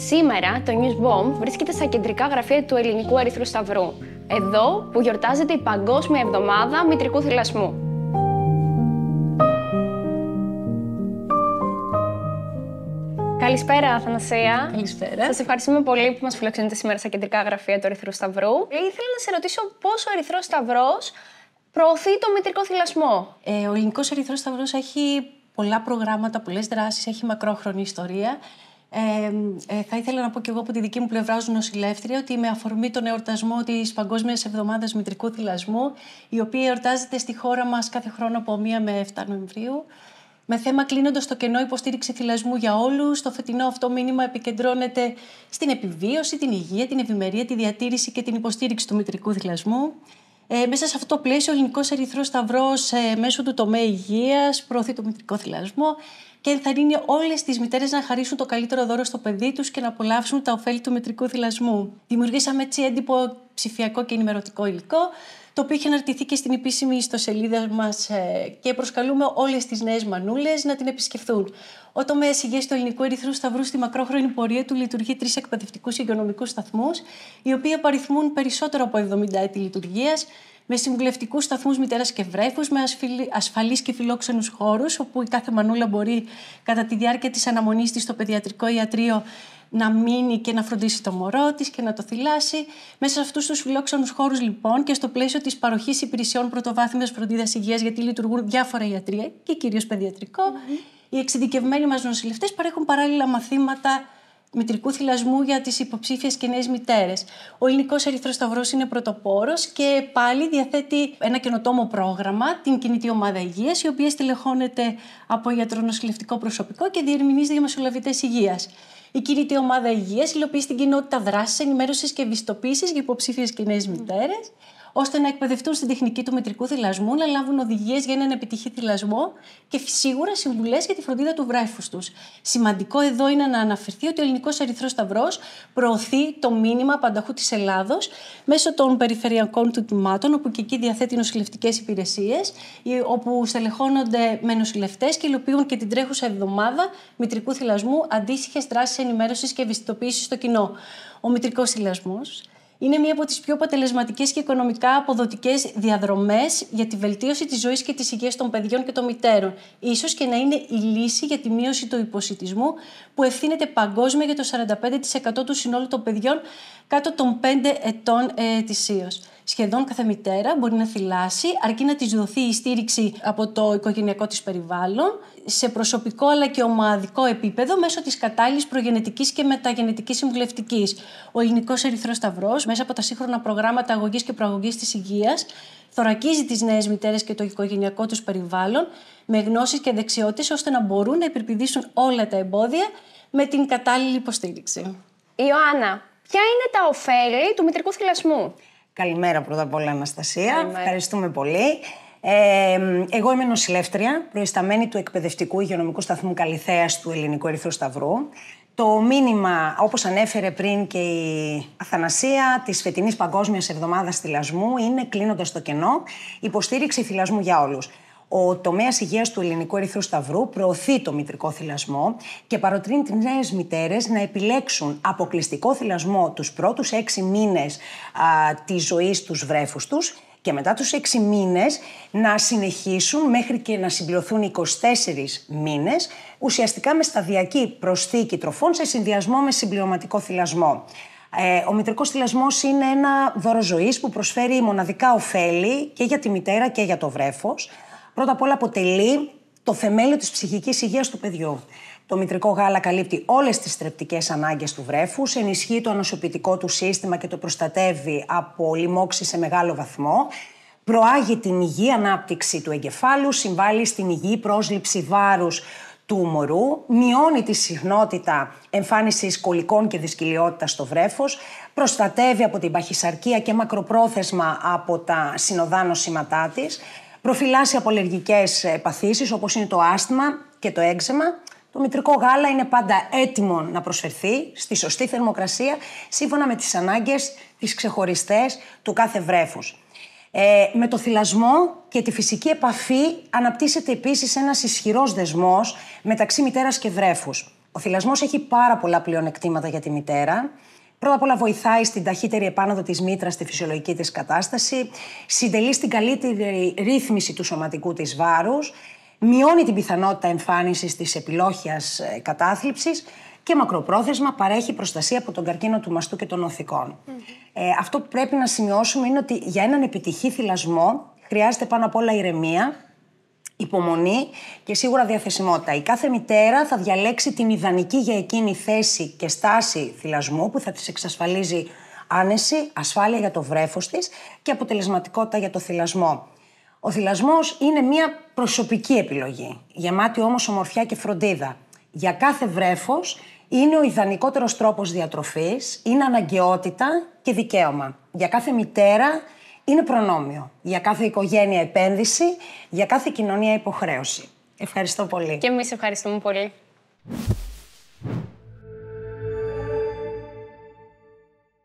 Σήμερα το News Bomb βρίσκεται στα κεντρικά γραφεία του Ελληνικού Ερυθρού Σταυρού, εδώ που γιορτάζεται η Παγκόσμια Εβδομάδα Μητρικού Θυλασμού. Καλησπέρα, Αθανασία. Καλησπέρα. Σας ευχαριστούμε πολύ που μας φιλοξενείτε σήμερα στα κεντρικά γραφεία του Ερυθρού Σταυρού. Ήθελα να σε ρωτήσω πώς ο Ερυθρός Σταυρός προωθεί το μητρικό θυλασμό. Ο Ελληνικός Ερυθρός Σταυρός έχει πολλά προγράμματα, πολλές δράσεις, έχει μακρόχρονη ιστορία. Θα ήθελα να πω και εγώ από τη δική μου πλευρά ως νοσηλεύτρια ότι με αφορμή τον εορτασμό της Παγκόσμιας Εβδομάδας Μητρικού Θυλασμού, η οποία εορτάζεται στη χώρα μας κάθε χρόνο από 1 με 7 Νοεμβρίου, με θέμα κλείνοντας το κενό υποστήριξη θυλασμού για όλους, το φετινό αυτό μήνυμα επικεντρώνεται στην επιβίωση, την υγεία, την ευημερία, τη διατήρηση και την υποστήριξη του μητρικού θυλασμού. Μέσα σε αυτό το πλαίσιο, ο Ελληνικός Ερυθρός Σταυρός, μέσω του τομέα υγείας, προωθεί το μητρικό θυλασμό και ενθαρρύνει όλες τις μητέρες να χαρίσουν το καλύτερο δώρο στο παιδί τους και να απολαύσουν τα ωφέλη του μητρικού θυλασμού. Δημιουργήσαμε έτσι έντυπο ψηφιακό και ενημερωτικό υλικό, το οποίο έχει αναρτηθεί και στην επίσημη ιστοσελίδα μας και προσκαλούμε όλες τις νέες μανούλες να την επισκεφθούν. Ο τομέας υγείας του Ελληνικού Ερυθρού Σταυρού στη μακρόχρονη πορεία του λειτουργεί 3 εκπαιδευτικούς υγειονομικούς σταθμούς, οι οποίοι απαριθμούν περισσότερο από 70 έτη λειτουργίας, με συμβουλευτικούς σταθμούς μητέρας και βρέφους, με ασφαλείς και φιλόξενους χώρους, όπου η κάθε μανούλα μπορεί κατά τη διάρκεια της αναμονής της στο παιδιατρικό ιατρείο να μείνει και να φροντίσει το μωρό της και να το θυλάσει. Μέσα σε αυτούς τους φιλόξενους χώρους, λοιπόν, και στο πλαίσιο της παροχής υπηρεσιών πρωτοβάθμιας φροντίδας υγείας, γιατί λειτουργούν διάφορα ιατρεία και κυρίως παιδιατρικό, οι εξειδικευμένοι μας νοσηλευτές παρέχουν παράλληλα μαθήματα μητρικού θυλασμού για τις υποψήφιες και νέες μητέρες. Ο Ελληνικός Ερυθρός Σταυρός είναι πρωτοπόρος και πάλι διαθέτει ένα καινοτόμο πρόγραμμα, την Κινητή Ομάδα Υγείας, η οποία στελεχώνεται από ιατρονοσηλευτικό προσωπικό και διερμηνείς διαμεσολαβητές υγείας. Η Κινητή Ομάδα Υγείας υλοποιεί στην κοινότητα δράσεις ενημέρωσης και ευαισθητοποίησης για υποψήφιες και νέες μητέρες, ώστε να εκπαιδευτούν στην τεχνική του μητρικού θυλασμού, να λάβουν οδηγίες για έναν επιτυχή θυλασμό και σίγουρα συμβουλές για τη φροντίδα του βρέφους τους. Σημαντικό εδώ είναι να αναφερθεί ότι ο Ελληνικός Ερυθρός Σταυρός προωθεί το μήνυμα πανταχού της Ελλάδος μέσω των περιφερειακών του τμήματων, όπου και εκεί διαθέτει νοσηλευτικές υπηρεσίες, όπου στελεχώνονται με νοσηλευτές και υλοποιούν και την τρέχουσα εβδομάδα μητρικού θυλασμού αντίστοιχες δράσεις ενημέρωσης και ευαισθητοποίησης στο κοινό. Ο μητρικός θυλασμός είναι μία από τις πιο αποτελεσματικές και οικονομικά αποδοτικές διαδρομές για τη βελτίωση της ζωής και της υγείας των παιδιών και των μητέρων. Ίσως και να είναι η λύση για τη μείωση του υποσιτισμού που ευθύνεται παγκόσμια για το 45% του συνόλου των παιδιών κάτω των 5 ετών ετησίως. Σχεδόν κάθε μητέρα μπορεί να θυλάσει, αρκεί να της δοθεί η στήριξη από το οικογενειακό της περιβάλλον, σε προσωπικό αλλά και ομαδικό επίπεδο, μέσω της κατάλληλης προγενετικής και μεταγενετικής συμβουλευτικής. Ο Ελληνικός Ερυθρός Σταυρός, μέσα από τα σύγχρονα προγράμματα αγωγής και προαγωγής της υγείας, θωρακίζει τις νέες μητέρες και το οικογενειακό τους περιβάλλον με γνώσεις και δεξιότητες, ώστε να μπορούν να υπερπηδήσουν όλα τα εμπόδια με την κατάλληλη υποστήριξη. Ιωάννα, ποια είναι τα ωφέλη του μητρικού θυλασμού? Καλημέρα πρώτα απ' όλα, Αναστασία. Ευχαριστούμε πολύ. Εγώ είμαι νοσηλεύτρια, προϊσταμένη του εκπαιδευτικού υγειονομικού σταθμού Καλιθέας του Ελληνικού Ερυθρού Σταυρού. Το μήνυμα, όπως ανέφερε πριν και η Αθανασία, της φετινής Παγκόσμιας Εβδομάδας Θυλασμού είναι, κλείνοντας το κενό, υποστήριξη θυλασμού για όλους. Ο τομέας υγείας του Ελληνικού Ερυθρού Σταυρού προωθεί το μητρικό θυλασμό και παροτρύνει τις νέες μητέρες να επιλέξουν αποκλειστικό θυλασμό τους πρώτους 6 μήνες της ζωής τους βρέφους τους και μετά τους 6 μήνες να συνεχίσουν μέχρι και να συμπληρωθούν 24 μήνες, ουσιαστικά με σταδιακή προσθήκη τροφών σε συνδυασμό με συμπληρωματικό θυλασμό. Ο μητρικός θυλασμός είναι ένα δώρο ζωής που προσφέρει μοναδικά ωφέλη και για τη μητέρα και για το βρέφος. Πρώτα απ' όλα αποτελεί το θεμέλιο της ψυχικής υγείας του παιδιού. Το μητρικό γάλα καλύπτει όλες τις θρεπτικές ανάγκες του βρέφους, ενισχύει το ανοσοποιητικό του σύστημα και το προστατεύει από λοιμώξεις σε μεγάλο βαθμό, προάγει την υγιή ανάπτυξη του εγκεφάλου, συμβάλλει στην υγιή πρόσληψη βάρους του μωρού, μειώνει τη συχνότητα εμφάνισης κολικών και δυσκολιότητας στο βρέφος, προστατεύει από την παχυσαρκία και μακροπρόθεσμα από τα συνοδά νοσήματά της, προφυλάσσει από αλλεργικές παθήσεις όπως είναι το άσθμα και το έκζεμα. Το μητρικό γάλα είναι πάντα έτοιμο να προσφερθεί στη σωστή θερμοκρασία σύμφωνα με τις ανάγκες, τις ξεχωριστές του κάθε βρέφους. Με το θυλασμό και τη φυσική επαφή αναπτύσσεται επίσης ένας ισχυρός δεσμός μεταξύ μητέρας και βρέφους. Ο θυλασμός έχει πάρα πολλά πλεονεκτήματα για τη μητέρα. Πρώτα απ' όλα βοηθάει στην ταχύτερη επάνωδο της μήτρας στη φυσιολογική της κατάσταση, συντελεί στην καλύτερη ρύθμιση του σωματικού της βάρους, μειώνει την πιθανότητα εμφάνισης της επιλόχειας κατάθλιψης και μακροπρόθεσμα παρέχει προστασία από τον καρκίνο του μαστού και των οθικών. Αυτό που πρέπει να σημειώσουμε είναι ότι για έναν επιτυχή θυλασμό χρειάζεται πάνω απ' όλα ηρεμία, υπομονή και σίγουρα διαθεσιμότητα. Η κάθε μητέρα θα διαλέξει την ιδανική για εκείνη θέση και στάση θυλασμού που θα της εξασφαλίζει άνεση, ασφάλεια για το βρέφος της και αποτελεσματικότητα για το θυλασμό. Ο θυλασμός είναι μια προσωπική επιλογή, γεμάτη όμως ομορφιά και φροντίδα. Για κάθε βρέφος είναι ο ιδανικότερος τρόπος διατροφής, είναι αναγκαιότητα και δικαίωμα. Για κάθε μητέρα είναι προνόμιο. Για κάθε οικογένεια επένδυση, για κάθε κοινωνία υποχρέωση. Ευχαριστώ πολύ. Και εμείς ευχαριστούμε πολύ.